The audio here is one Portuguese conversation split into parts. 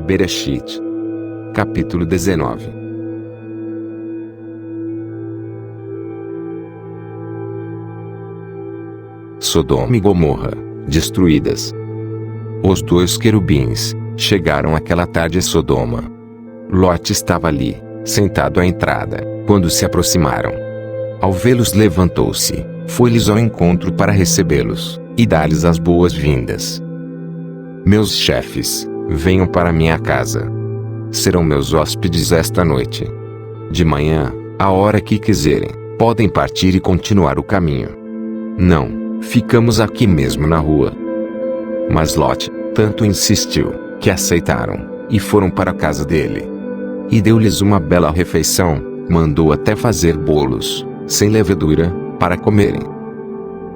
Bereshit, capítulo 19. Sodoma e Gomorra, destruídas. Os dois querubins chegaram aquela tarde a Sodoma. Lote estava ali, sentado à entrada, quando se aproximaram. Ao vê-los levantou-se, foi-lhes ao encontro para recebê-los, e dar-lhes as boas-vindas. Meus chefes, venham para minha casa. Serão meus hóspedes esta noite. De manhã, à hora que quiserem, podem partir e continuar o caminho. Não, ficamos aqui mesmo na rua. Mas Lote tanto insistiu, que aceitaram, e foram para a casa dele. E deu-lhes uma bela refeição, mandou até fazer bolos, sem levedura, para comerem.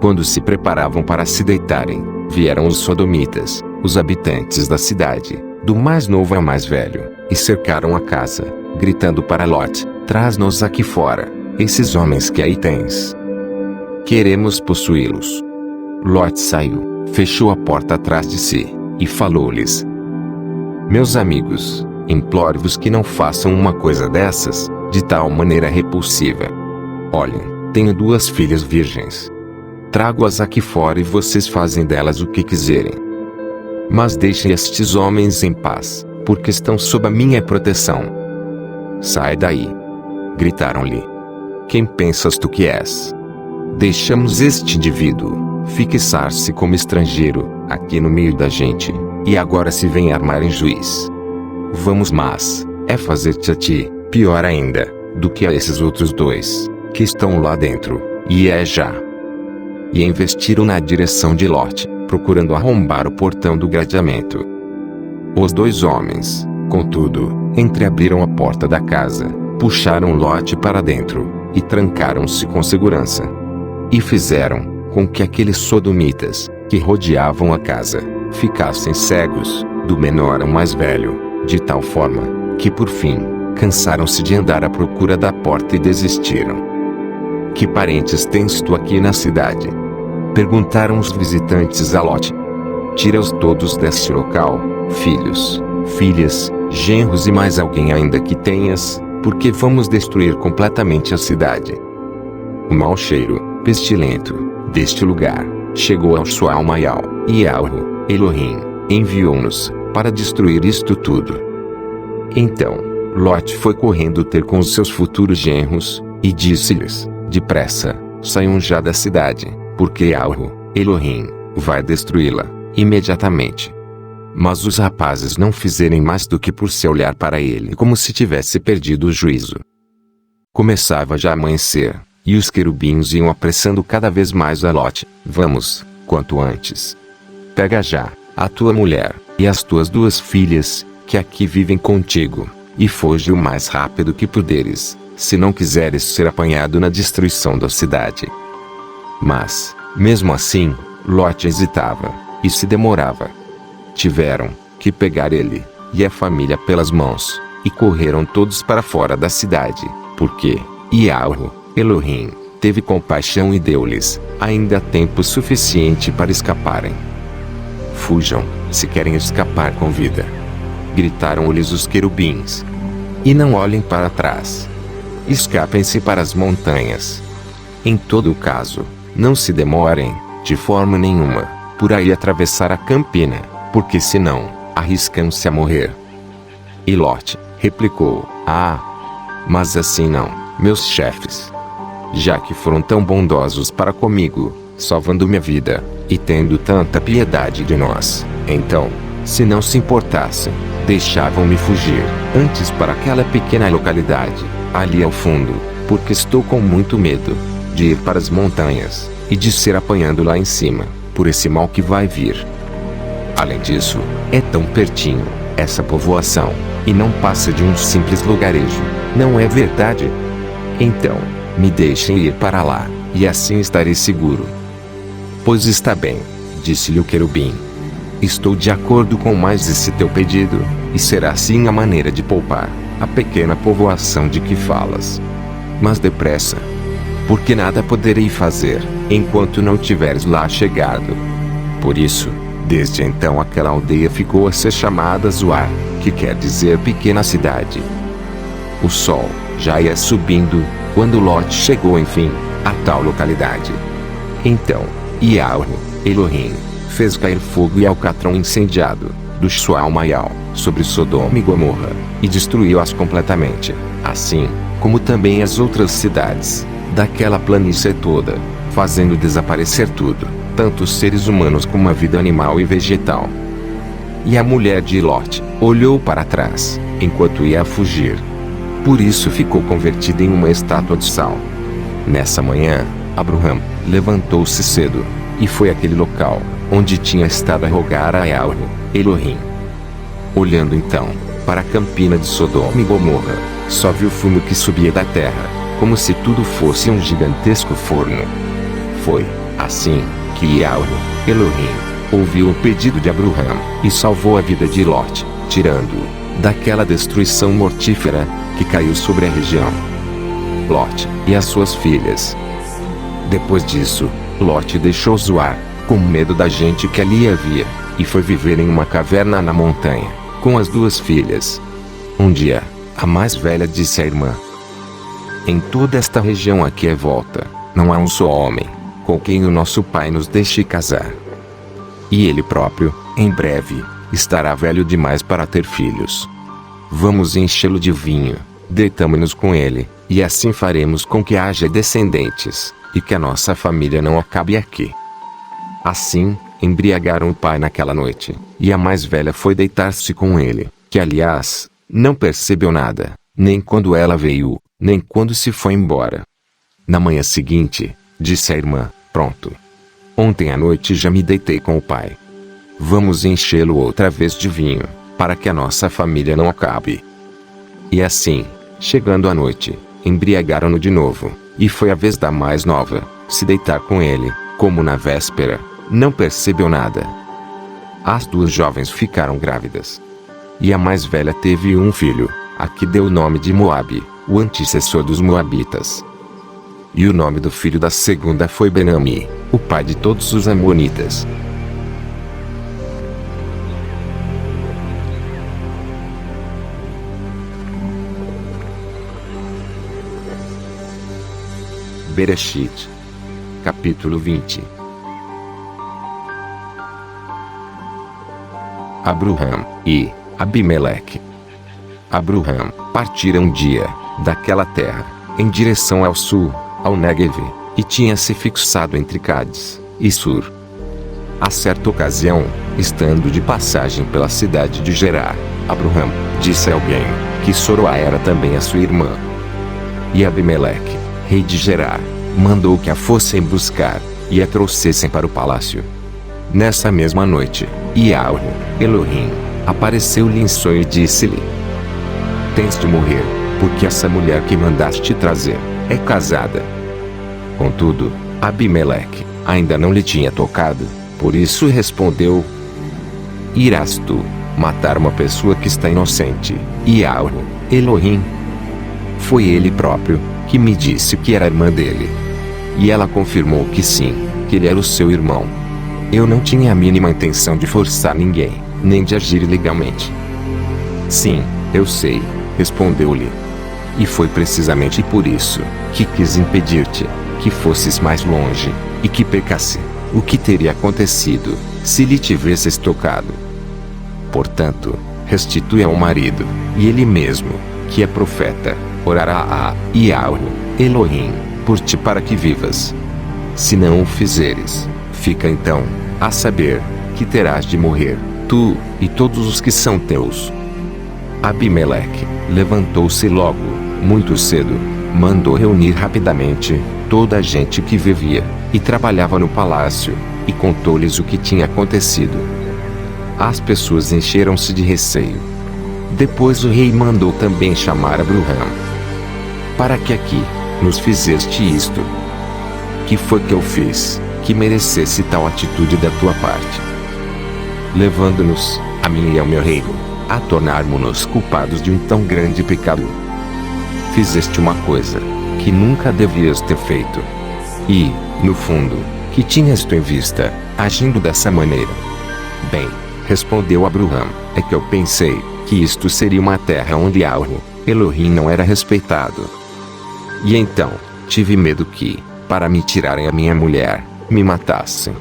Quando se preparavam para se deitarem, vieram os sodomitas, os habitantes da cidade, do mais novo ao mais velho, e cercaram a casa, gritando para Lote: traz-nos aqui fora, esses homens que aí tens. Queremos possuí-los. Lote saiu, fechou a porta atrás de si, e falou-lhes: meus amigos, imploro-vos que não façam uma coisa dessas, de tal maneira repulsiva. Olhem, tenho 2 filhas virgens. Trago-as aqui fora e vocês fazem delas o que quiserem. Mas deixem estes homens em paz, porque estão sob a minha proteção. Sai daí! Gritaram-lhe. Quem pensas tu que és? Deixamos este indivíduo fixar-se como estrangeiro, aqui no meio da gente, e agora se vem armar em juiz. Vamos, mas é fazer-te a ti, pior ainda, do que a esses outros 2, que estão lá dentro, e é já. E investiram na direção de Lote, procurando arrombar o portão do gradeamento. Os 2 homens, contudo, entreabriram a porta da casa, puxaram Lote para dentro, e trancaram-se com segurança. E fizeram com que aqueles sodomitas, que rodeavam a casa, ficassem cegos, do menor ao mais velho, de tal forma, que por fim, cansaram-se de andar à procura da porta e desistiram. Que parentes tens tu aqui na cidade? Perguntaram os visitantes a Lote. Tira-os todos deste local, filhos, filhas, genros e mais alguém ainda que tenhas, porque vamos destruir completamente a cidade. O mau cheiro, pestilento, deste lugar, chegou ao Shual-Maial, e Yahweh, Elohim, enviou-nos, para destruir isto tudo. Então, Lote foi correndo ter com os seus futuros genros, e disse-lhes: depressa, saiam já da cidade, porque Yahweh, Elohim, vai destruí-la, imediatamente. Mas os rapazes não fizeram mais do que por se olhar para ele como se tivesse perdido o juízo. Começava já a amanhecer, e os querubins iam apressando cada vez mais a Lote: vamos, quanto antes. Pega já a tua mulher, e as tuas 2 filhas, que aqui vivem contigo, e foge o mais rápido que puderes, se não quiseres ser apanhado na destruição da cidade. Mas, mesmo assim, Lote hesitava, e se demorava. Tiveram que pegar ele, e a família pelas mãos, e correram todos para fora da cidade, porque Yahweh, Elohim, teve compaixão e deu-lhes ainda tempo suficiente para escaparem. Fujam, se querem escapar com vida. Gritaram-lhes os querubins. E não olhem para trás. Escapem-se para as montanhas. Em todo o caso, não se demorem, de forma nenhuma, por aí atravessar a campina, porque senão, arriscam-se a morrer. E Lote replicou: mas assim não, meus chefes. Já que foram tão bondosos para comigo, salvando minha vida, e tendo tanta piedade de nós, então, se não se importassem, deixavam-me fugir, antes para aquela pequena localidade, ali ao fundo, porque estou com muito medo de ir para as montanhas, e de ser apanhando lá em cima, por esse mal que vai vir. Além disso, é tão pertinho, essa povoação, e não passa de um simples lugarejo, não é verdade? Então, me deixem ir para lá, e assim estarei seguro. Pois está bem, disse-lhe o querubim. Estou de acordo com mais esse teu pedido, e será assim a maneira de poupar a pequena povoação de que falas. Mas depressa, porque nada poderei fazer, enquanto não tiveres lá chegado. Por isso, desde então aquela aldeia ficou a ser chamada Zoar, que quer dizer pequena cidade. O sol já ia subindo, quando Lot chegou enfim, a tal localidade. Então, Yahweh, Elohim, fez cair fogo e alcatrão incendiado, do Shual-Maial, sobre Sodoma e Gomorra, e destruiu-as completamente, assim, como também as outras cidades, daquela planície toda, fazendo desaparecer tudo, tanto os seres humanos como a vida animal e vegetal. E a mulher de Lot olhou para trás, enquanto ia fugir. Por isso ficou convertida em uma estátua de sal. Nessa manhã, Abraham levantou-se cedo, e foi àquele local, onde tinha estado a rogar a Yahweh, Elohim. Olhando então, para a campina de Sodoma e Gomorra, só viu fumo que subia da terra, como se tudo fosse um gigantesco forno. Foi, assim, que Yahweh, Elohim, ouviu o pedido de Abraham, e salvou a vida de Lot, tirando-o daquela destruição mortífera, que caiu sobre a região. Lot, e as suas filhas. Depois disso, Lot deixou Zoar, com medo da gente que ali havia, e foi viver em uma caverna na montanha, com as duas filhas. Um dia, a mais velha disse à irmã: em toda esta região aqui à volta, não há um só homem, com quem o nosso pai nos deixe casar. E ele próprio, em breve, estará velho demais para ter filhos. Vamos enchê-lo de vinho, deitamo-nos com ele, e assim faremos com que haja descendentes, e que a nossa família não acabe aqui. Assim, embriagaram o pai naquela noite, e a mais velha foi deitar-se com ele, que aliás, não percebeu nada, nem quando ela veio, nem quando se foi embora. Na manhã seguinte, disse a irmã: pronto. Ontem à noite já me deitei com o pai. Vamos enchê-lo outra vez de vinho, para que a nossa família não acabe. E assim, chegando à noite, embriagaram-no de novo, e foi a vez da mais nova se deitar com ele, como na véspera, não percebeu nada. As duas jovens ficaram grávidas. E a mais velha teve um filho, a que deu o nome de Moabe, o antecessor dos Moabitas. E o nome do filho da segunda foi Ben-Ami, o pai de todos os amonitas. Bereshit, capítulo 20. Abraham e Abimeleque. Abraham partira um dia daquela terra, em direção ao sul, ao Negev, e tinha se fixado entre Cádiz e Sur. A certa ocasião, estando de passagem pela cidade de Gerar, Abraham disse a alguém que Soroá era também a sua irmã. E Abimeleque, rei de Gerar, mandou que a fossem buscar, e a trouxessem para o palácio. Nessa mesma noite, Yahweh, Elohim, apareceu-lhe em sonho e disse-lhe: tens de morrer, porque essa mulher que mandaste trazer é casada. Contudo, Abimeleque ainda não lhe tinha tocado, por isso respondeu: irás tu matar uma pessoa que está inocente, Yahweh, Elohim? Foi ele próprio que me disse que era irmã dele. E ela confirmou que sim, que ele era o seu irmão. Eu não tinha a mínima intenção de forçar ninguém, nem de agir ilegalmente. Sim, eu sei, respondeu-lhe. E foi precisamente por isso que quis impedir-te, que fosses mais longe, e que pecasse. O que teria acontecido, se lhe tivesses tocado? Portanto, restitui ao marido, e ele mesmo, que é profeta, orará a Yahweh, Elohim, por ti para que vivas. Se não o fizeres, fica então, a saber, que terás de morrer, tu, e todos os que são teus. Abimeleque levantou-se logo, muito cedo, mandou reunir rapidamente toda a gente que vivia e trabalhava no palácio, e contou-lhes o que tinha acontecido. As pessoas encheram-se de receio. Depois o rei mandou também chamar Abraham. Para que aqui nos fizeste isto? Que foi que eu fiz, que merecesse tal atitude da tua parte? Levando-nos, a mim e ao meu reino, a tornarmos-nos culpados de um tão grande pecado. Fizeste uma coisa que nunca devias ter feito. E, no fundo, que tinhas tu em vista, agindo dessa maneira? Bem, respondeu Abraham, é que eu pensei que isto seria uma terra onde Yahweh, Elohim, não era respeitado. E então, tive medo que, para me tirarem a minha mulher, me matassem.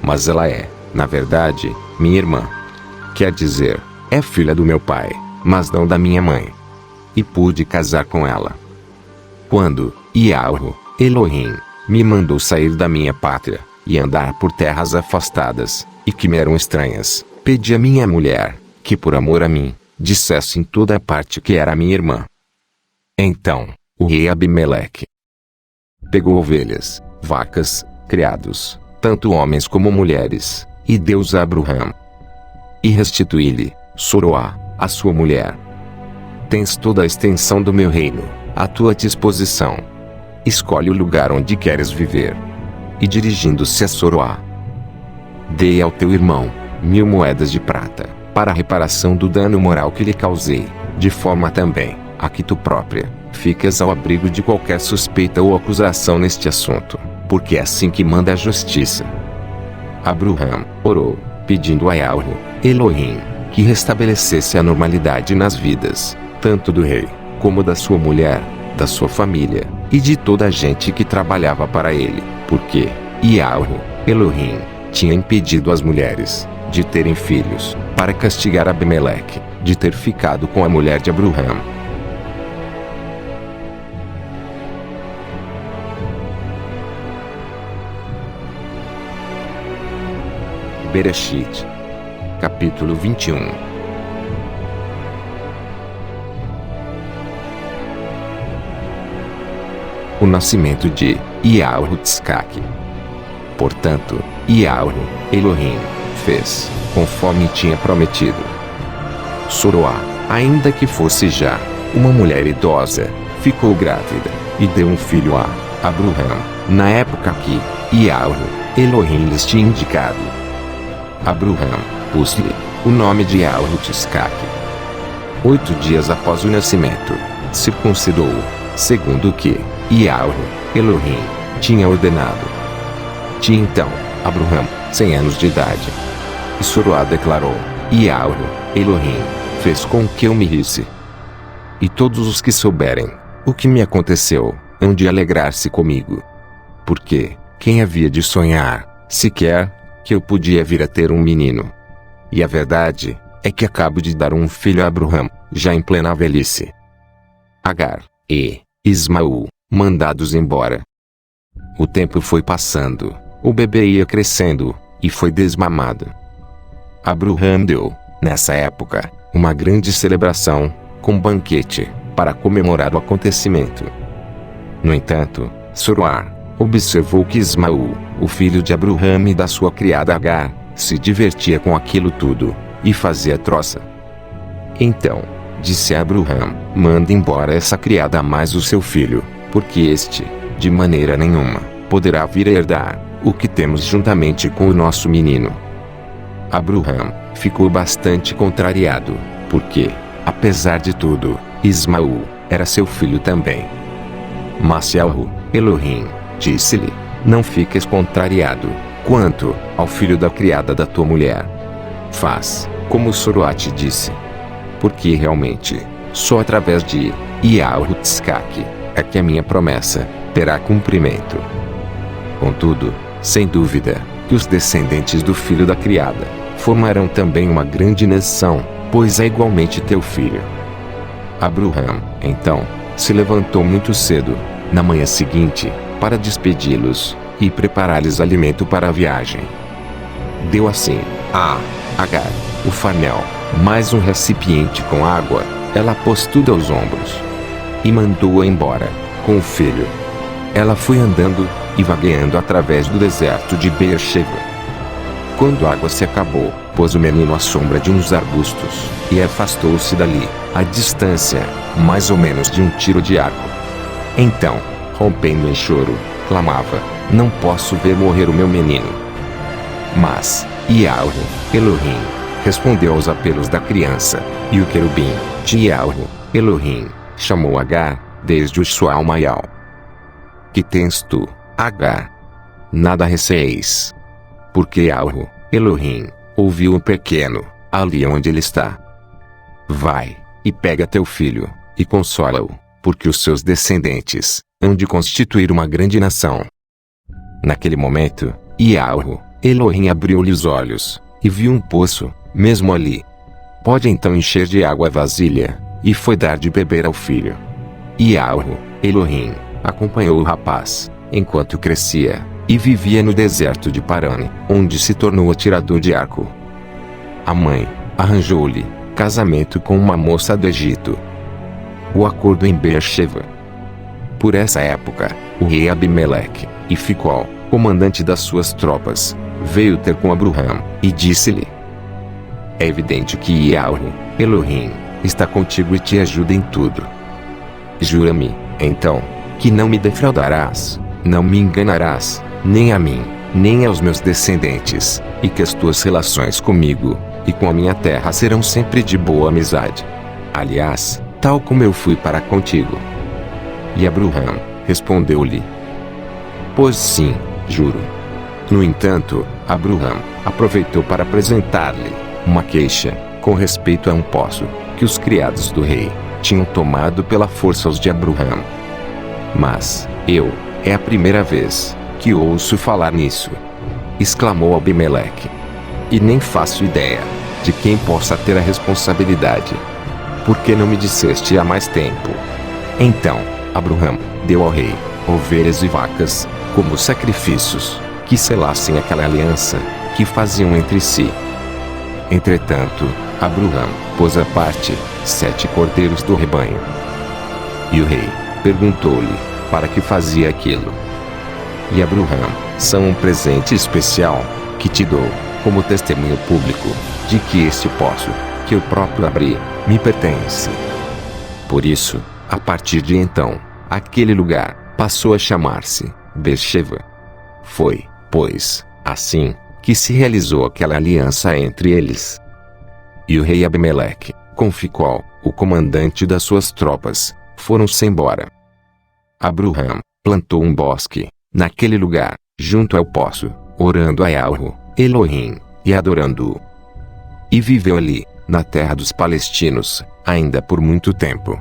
Mas ela é, na verdade, minha irmã. Quer dizer, é filha do meu pai, mas não da minha mãe. E pude casar com ela. Quando Yahweh, Elohim, me mandou sair da minha pátria e andar por terras afastadas, e que me eram estranhas, pedi à minha mulher, que por amor a mim, dissesse em toda a parte que era minha irmã. Então, o rei Abimeleque pegou ovelhas, vacas, criados, tanto homens como mulheres, e deu-os a Abraham. E restituí-lhe Soroá, a sua mulher. Tens toda a extensão do meu reino à tua disposição. Escolhe o lugar onde queres viver. E dirigindo-se a Soroá, dei ao teu irmão 1000 moedas de prata, para a reparação do dano moral que lhe causei, de forma também a que tu própria fiques ao abrigo de qualquer suspeita ou acusação neste assunto, porque é assim que manda a justiça. Abraham orou, pedindo a Yahweh, Elohim, que restabelecesse a normalidade nas vidas, tanto do rei, como da sua mulher, da sua família, e de toda a gente que trabalhava para ele, porque Yahweh, Elohim, tinha impedido as mulheres de terem filhos, para castigar Abimeleque, de ter ficado com a mulher de Abraham. Bereshit, capítulo 21. O nascimento de Yahweh-Tzkak. Portanto, Yahweh, Elohim, fez, conforme tinha prometido. Soroá, ainda que fosse já uma mulher idosa, ficou grávida, e deu um filho a Abraham, na época que Yahweh, Elohim lhes tinha indicado. Abraham pôs-lhe o nome de Yahweh-Tzkak. 8 dias após o nascimento, circuncidou-o, segundo o que Yahweh, Elohim, tinha ordenado. Tinha então Abraham 100 anos de idade. E Soroá declarou: Yahweh, Elohim, fez com que eu me risse. E todos os que souberem o que me aconteceu hão de alegrar-se comigo. Porque quem havia de sonhar, sequer, que eu podia vir a ter um menino? E a verdade é que acabo de dar um filho a Abraham, já em plena velhice. Agar e Ismael, mandados embora. O tempo foi passando, o bebê ia crescendo, e foi desmamado. Abraham deu, nessa época, uma grande celebração, com banquete, para comemorar o acontecimento. No entanto, Soroá observou que Ismael, o filho de Abraham e da sua criada Agar, se divertia com aquilo tudo, e fazia troça. Então, disse a Abraham: manda embora essa criada mais o seu filho, porque este, de maneira nenhuma, poderá vir a herdar o que temos juntamente com o nosso menino. Abraham ficou bastante contrariado, porque, apesar de tudo, Ismael era seu filho também. Mas Yahweh, Elohim, disse-lhe: não fiques contrariado quanto ao filho da criada da tua mulher. Faz como Soroá te disse. Porque realmente, só através de Yahweh-Tzkak é que a minha promessa terá cumprimento. Contudo, sem dúvida, que os descendentes do filho da criada formarão também uma grande nação, pois é igualmente teu filho. Abraham, então, se levantou muito cedo, na manhã seguinte, para despedi-los e preparar-lhes alimento para a viagem. Deu assim a Agar o farnel, mais um recipiente com água. Ela pôs tudo aos ombros e mandou-a embora com o filho. Ela foi andando e vagueando através do deserto de Beersheba. Quando a água se acabou, pôs o menino à sombra de uns arbustos e afastou-se dali, à distância, mais ou menos de um tiro de arco. Então, rompendo em choro, clamava: não posso ver morrer o meu menino. Mas Yahweh, Elohim, respondeu aos apelos da criança, e o querubim de Yahweh, Elohim, chamou Agar, desde o Shual-Maial. Que tens tu, Agar? Nada receeis. Porque Yahweh, Elohim, ouviu o pequeno, ali onde ele está. Vai, e pega teu filho, e consola-o, porque os seus descendentes hão de constituir uma grande nação. Naquele momento, Yahweh, Elohim abriu-lhe os olhos, e viu um poço, mesmo ali. Pode então encher de água a vasilha, e foi dar de beber ao filho. Yahweh, Elohim, acompanhou o rapaz, enquanto crescia, e vivia no deserto de Parã, onde se tornou atirador de arco. A mãe arranjou-lhe casamento com uma moça do Egito. O acordo em Beersheba. Por essa época, o rei Abimeleque, e Ficol, comandante das suas tropas, veio ter com Abraham, e disse-lhe: é evidente que Yahweh, Elohim, está contigo e te ajuda em tudo. Jura-me, então, que não me defraudarás, não me enganarás, nem a mim, nem aos meus descendentes, e que as tuas relações comigo e com a minha terra serão sempre de boa amizade. Aliás, tal como eu fui para contigo. E Abraham respondeu-lhe: pois sim, juro. No entanto, Abraham aproveitou para apresentar-lhe uma queixa com respeito a um poço que os criados do rei tinham tomado pela força os de Abraham. Mas é a primeira vez que ouço falar nisso, exclamou Abimeleque. E nem faço ideia de quem possa ter a responsabilidade. Por que não me disseste há mais tempo? Então, Abraham deu ao rei ovelhas e vacas, como sacrifícios, que selassem aquela aliança que faziam entre si. Entretanto, Abraham pôs à parte 7 cordeiros do rebanho. E o rei perguntou-lhe: para que fazia aquilo? E Abraham: são um presente especial, que te dou, como testemunho público, de que este poço, que eu próprio abri, me pertence. Por isso, a partir de então, aquele lugar passou a chamar-se Beersheba. Foi, pois, assim, que se realizou aquela aliança entre eles. E o rei Abimeleque, com Ficol, o comandante das suas tropas, foram-se embora. Abraham plantou um bosque naquele lugar, junto ao poço, orando a Yahweh, Elohim, e adorando-o. E viveu ali, na terra dos palestinos, ainda por muito tempo.